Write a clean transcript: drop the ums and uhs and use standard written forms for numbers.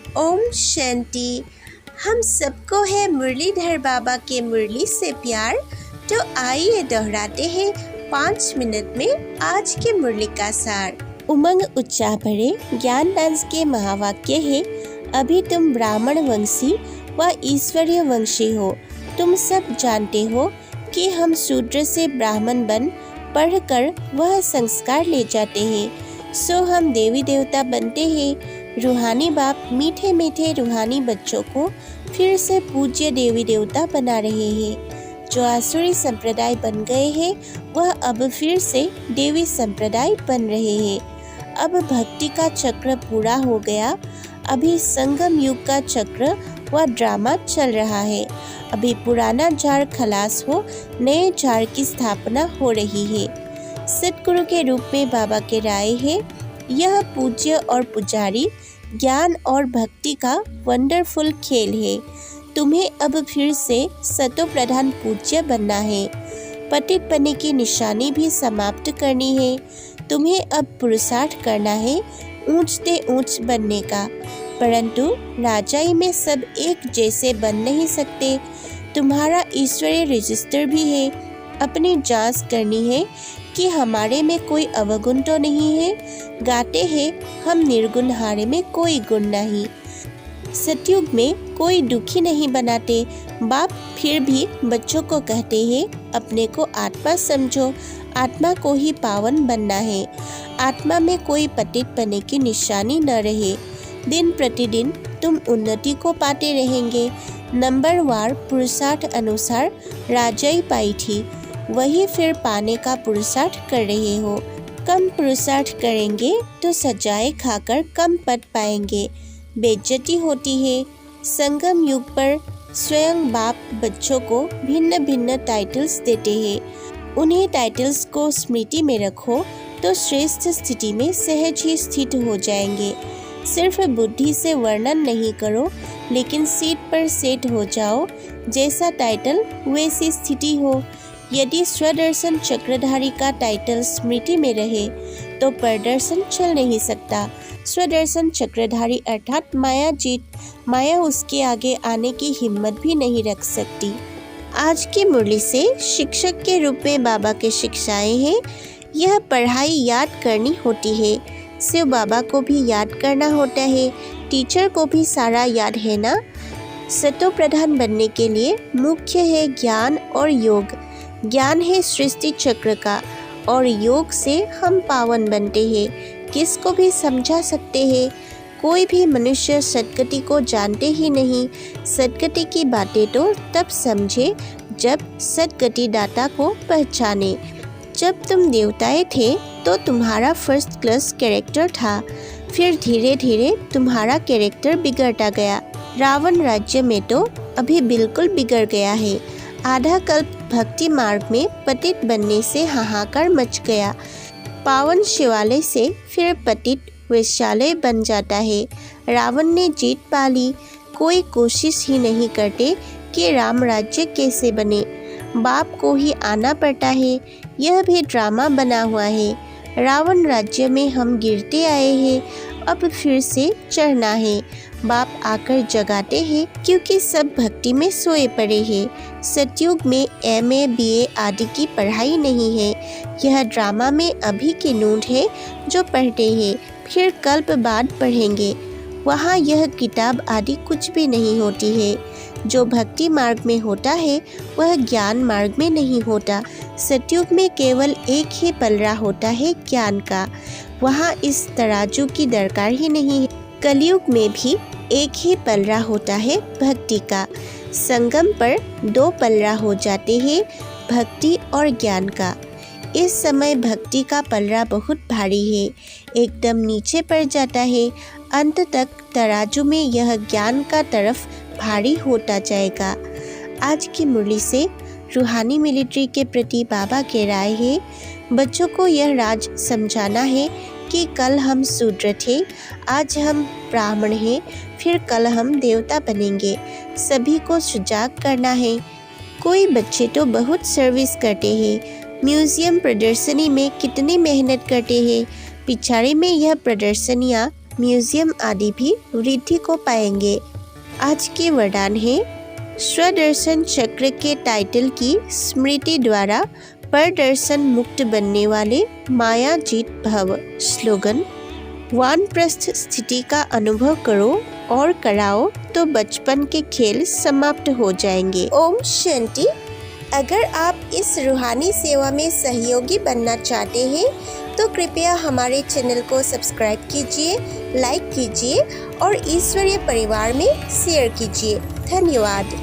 ओम शांति। हम सबको है मुरलीधर बाबा के मुरली से प्यार। तो आइए दोहराते हैं 5 मिनट में आज के मुरली का सार। उमंग उत्साह भरे ज्ञान डांस के महावाक्य है, अभी तुम ब्राह्मण वंशी व ईश्वरीय वंशी हो। तुम सब जानते हो कि हम शूद्र से ब्राह्मण बन पढ़कर वह संस्कार ले जाते हैं, सो हम देवी देवता बनते हैं। रूहानी बाप मीठे मीठे रूहानी बच्चों को फिर से पूज्य देवी देवता बना रहे हैं। जो आसुरी संप्रदाय बन गए हैं वह अब फिर से देवी संप्रदाय बन रहे हैं। अब भक्ति का चक्र पूरा हो गया। अभी संगम युग का चक्र व ड्रामा चल रहा है। अभी पुराना जार खलास हो, नए जार की स्थापना हो रही है। सतगुरु के रूप में बाबा के राय है। यह पूज्य और पुजारी ज्ञान और भक्ति का वंडरफुल खेल है। तुम्हें अब फिर से सतो प्रधान पूज्य बनना है। पतित पने की निशानी भी समाप्त करनी है। तुम्हें अब पुरुषार्थ करना है ऊंचते ऊंच बनने का, परंतु राजाई में सब एक जैसे बन नहीं सकते। तुम्हारा ईश्वरीय रजिस्टर भी है। अपनी जांच करनी है कि हमारे में कोई अवगुण तो नहीं है। गाते हैं हम निर्गुण, हारे में कोई गुण नहीं। सतयुग में कोई दुखी नहीं बनाते। बाप फिर भी बच्चों को कहते हैं अपने को आत्मा समझो, आत्मा को ही पावन बनना है। आत्मा में कोई पतित पने की निशानी न रहे। दिन प्रतिदिन तुम उन्नति को पाते रहेंगे। नंबर वार पुरुषार्थ अनुसार राजाई पाई थी, वही फिर पाने का पुरुषार्थ कर रहे हो। कम पुरुषार्थ करेंगे तो सजाए खाकर कम पद पाएंगे, बेइज्जती होती है। संगम युग पर स्वयं बाप बच्चों को भिन्न भिन्न टाइटल्स देते हैं। उन्हीं टाइटल्स को स्मृति में रखो तो श्रेष्ठ स्थिति में सहज ही स्थित हो जाएंगे। सिर्फ बुद्धि से वर्णन नहीं करो, लेकिन सीट पर सेट हो जाओ। जैसा टाइटल वैसी स्थिति हो। यदि स्वदर्शन चक्रधारी का टाइटल स्मृति में रहे तो प्रदर्शन चल नहीं सकता। स्वदर्शन चक्रधारी अर्थात माया जीत, माया उसके आगे आने की हिम्मत भी नहीं रख सकती। आज की मुरली से शिक्षक के रूप में बाबा के शिक्षाएं हैं। यह पढ़ाई याद करनी होती है। शिव बाबा को भी याद करना होता है। टीचर को भी सारा याद है ना। सतो प्रधान बनने के लिए मुख्य है ज्ञान और योग। ज्ञान है सृष्टि चक्र का और योग से हम पावन बनते हैं। किसको भी समझा सकते हैं। कोई भी मनुष्य सदगति को जानते ही नहीं। सदगति की बातें तो तब समझे जब सदगति दाता को पहचाने। जब तुम देवताएं थे तो तुम्हारा फर्स्ट क्लास कैरेक्टर था, फिर धीरे धीरे तुम्हारा कैरेक्टर बिगड़ता गया। रावण राज्य में तो अभी बिल्कुल बिगड़ गया है। आधा कल्प भक्ति मार्ग में पतित बनने से हाहाकार मच गया। पावन शिवालय से फिर पतित वैश्यालय बन जाता है। रावण ने जीत पा ली। कोई कोशिश ही नहीं करते कि राम राज्य कैसे बने। बाप को ही आना पड़ता है। यह भी ड्रामा बना हुआ है। रावण राज्य में हम गिरते आए हैं, अब फिर से चढ़ना है। बाप आकर जगाते हैं क्योंकि सब भक्ति में सोए पड़े हैं। सतयुग में MA BA आदि की पढ़ाई नहीं है। यह ड्रामा में अभी की नूंद है जो पढ़ते हैं, फिर कल्प बाद पढ़ेंगे। वहाँ यह किताब आदि कुछ भी नहीं होती है। जो भक्ति मार्ग में होता है वह ज्ञान मार्ग में नहीं होता। सतयुग में केवल एक ही पलड़ा होता है ज्ञान का। वहाँ इस तराजू की दरकार ही नहीं है। कलयुग में भी एक ही पलड़ा होता है भक्ति का। संगम पर 2 पलड़ा हो जाते हैं, भक्ति और ज्ञान का। इस समय भक्ति का पलड़ा बहुत भारी है, एकदम नीचे पड़ जाता है। अंत तक तराजू में यह ज्ञान का तरफ भारी होता जाएगा। आज की मुरली से रूहानी मिलिट्री के प्रति बाबा के राय है। बच्चों को यह राज समझाना है कि कल हम शूद्र थे, आज हम ब्राह्मण हैं, फिर कल हम देवता बनेंगे। सभी को सुजाग करना है। कोई बच्चे तो बहुत सर्विस करते हैं, म्यूजियम प्रदर्शनी में कितनी मेहनत करते हैं। पिछाड़ी में यह प्रदर्शनियाँ म्यूजियम आदि भी वृद्धि को पाएंगे। आज के वरदान है स्वदर्शन चक्र के टाइटल की स्मृति द्वारा परदर्शन मुक्त बनने वाले माया जीत भव। स्लोगन वानप्रस्थ स्थिति का अनुभव करो और कराओ तो बचपन के खेल समाप्त हो जाएंगे। ओम शांति। अगर आप इस रूहानी सेवा में सहयोगी बनना चाहते हैं तो कृपया हमारे चैनल को सब्सक्राइब कीजिए, लाइक कीजिए और ईश्वरीय परिवार में शेयर कीजिए। धन्यवाद।